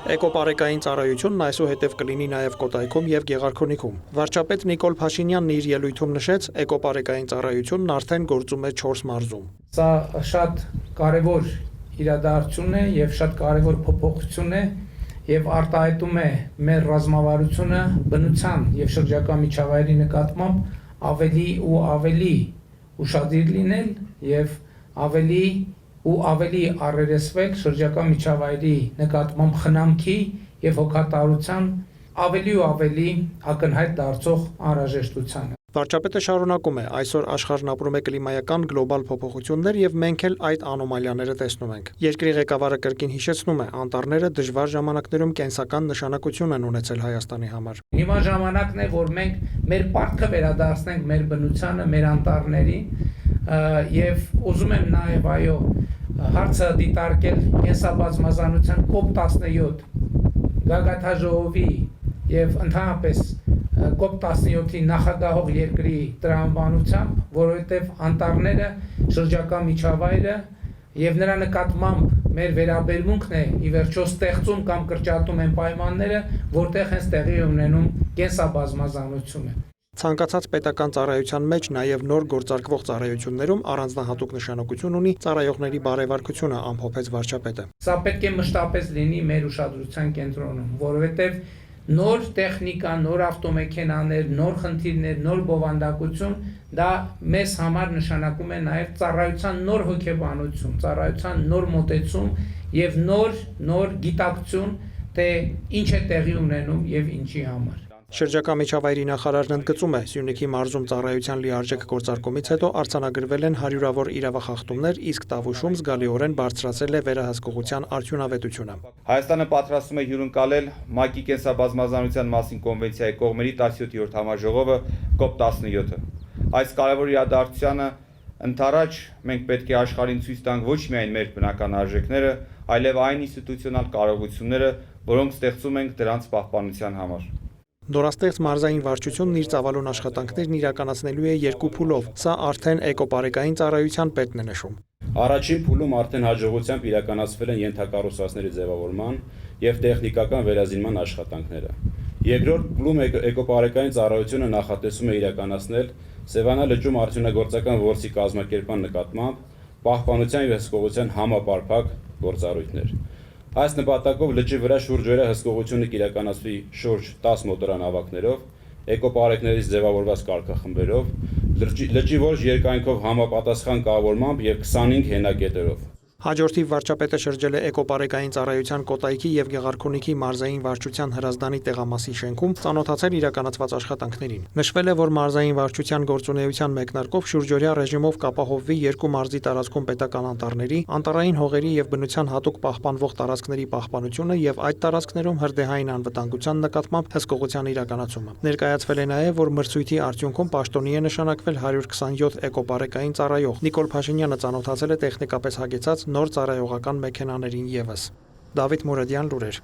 Էկոպարեկային ծառայությունն այսուհետև կլինի նաև Կոտայքում եւ Գեղարքունիքում։ Վարչապետ Նիկոլ Փաշինյանն իր ելույթում նշեց, էկոպարեկային ծառայությունն արդեն գործում է 4 մարզում։ Սա շատ կարևոր իրադարձություն է եւ շատ կարևոր փոփոխություն է եւ արտահայտում է մեր ռազմավարությունը բնության եւ շրջակա միջավայրի նկատմամբ ավելի ու ավելի ուշադիր լինել եւ ավելի առերեսվել շրջակա միջավայրի նկատմամբ խնամքի եւ հոգատարության ավելի ու ավելի ակնհայտ դարձող անհրաժեշտությանը։ Վարչապետը շարունակում է, այսօր աշխարհն ապրում է կլիմայական գլոբալ փոփոխություններ եւ մենք էլ այդ անոմալիաները տեսնում ենք։ Երկրի ղեկավարը կրկին հիշեցնում է, անտառները դժվար ժամանակներում կենսական նշանակություն են ունեցել Հայաստանի համար։ Հիմա ժամանակն է, որ մենք մեր պարտքը վերադարձնենք մեր բնությանը, մեր անտառներին եւ ուզում եմ նաեւ հարցը դիտարկել կենսաբազմազանության COP17 գագաթաժողովի եւ ընդհանրապես COP17-ի նախագահող երկրի տրամաբանությամբ, որովհետեւ անտառները շրջակա միջավայրը եւ նրա նկատմամբ մեր վերաբերմունքն է ի վերջո ստեղծում կամ կրճատում են պայմանները, որտեղ հենց տեղի ունենում կենսաբազմազանությունը։ Ցանկացած պետական ծառայության մեջ նաև նոր գործարկվող ծառայություններում առանձնահատուկ նշանակություն ունի ծառայողների բարեվարկությունը, ամփոփեց վարչապետը։ Սա պետք է մշտապես լինի մեր ուշադրության կենտրոնում, որովհետև նոր տեխնիկա, նոր ավտոմեքենաներ, նոր խնդիրներ, նոր բովանդակություն, դա մեզ համար նշանակում է նաև ծառայության նոր հոգեբանություն, ծառայության նոր մոտեցում եւ նոր գիտակցություն, թե ինչ է տեղի ունենում եւ ինչի համար։ Շրջակա միջավայրի նախարարն ընդգծում է, Սյունիքի մարզում ծառայության լիարժեք գործարկումից հետո արձանագրվել են հարյուրավոր իրավախախտումներ, իսկ Տավուշում զգալիորեն բարձրացել է վերահսկողության արդյունավետությունը։ Հայաստանը պատրաստվում է հյուրընկալել ՄԱԿ-ի կենսաբազմազանության մասին կոնվենցիայի կողմերի 17-րդ համաժողովը COP17-ը։ Այս կարևոր իրադարձությանը ընդառաջ մենք պետք է աշխարհին ցույց տանք ոչ միայն մեր բնական արժեքները, այլև այն ինստիտուցիոնալ կարողությունները, որոնք ստեղծում ենք դրանց պահպանության համար։ Նորաստեղծ մարզային վարչությունն իր ծավալուն աշխատանքներն իրականացնելու է 2 փուլով, սա արդեն էկոպարեկային ծառայության պետն է նշում։ Առաջին փուլում արդեն հաջողությամբ իրականացվել են ենթակառուցվածքների ձևավորման եւ տեխնիկական վերազինման աշխատանքները։ Երկրորդ փուլում էկոպարեկային ծառայությունը նախատեսում է իրականացնել Սևանա լճում արդյունագործական ворսի կազմակերպման նկատմամբ պահպանության եւ հսկողության համապարփակ գործառույթներ։ Այս նպատակով լճի վրա շուրջօրյա հսկողությունը կիրականացվի շուրջ 10 մոտորանավակներով, էկոպարեկներից ձևավորված կարգախմբերով, լճի ողջ երկայնքով համապատասխան կառավարմամբ եւ 25 հենակետերով։ Հաջորդիվ վարչապետը շրջել է էկոպարեկային ծառայության Կոտայքի եւ Գեղարքունիքի մարզային վարչության հրազդանի տեղամասի շենքում, ծանոթացել իրականացված աշխատանքներին։ Նշվել է, որ մարզային վարչության գործունեության մեկնարկով շուրջօրյա ռեժիմով կապահովվի 2 մարզի տարածքում պետական անտառների, անտառային հողերի եւ բնության հատուկ պահպանվող տարածքների պահպանությունը եւ այդ տարածքներում հրդեհային անվտանգության նկատմամբ հսկողության իրականացումը։ Ներկայացվել է նաեւ, որ մրցույթի արդյունքում պաշտոնի է նշանակվել 127 էկոպարեկային ծառայող։ Նիկոլ Փաշինյանը ծանոթացել է տեխնիկապես հագեցած նոր ծառայողական մեքենաներին եւս։ Դավիթ Մուրադյան, լուրեր։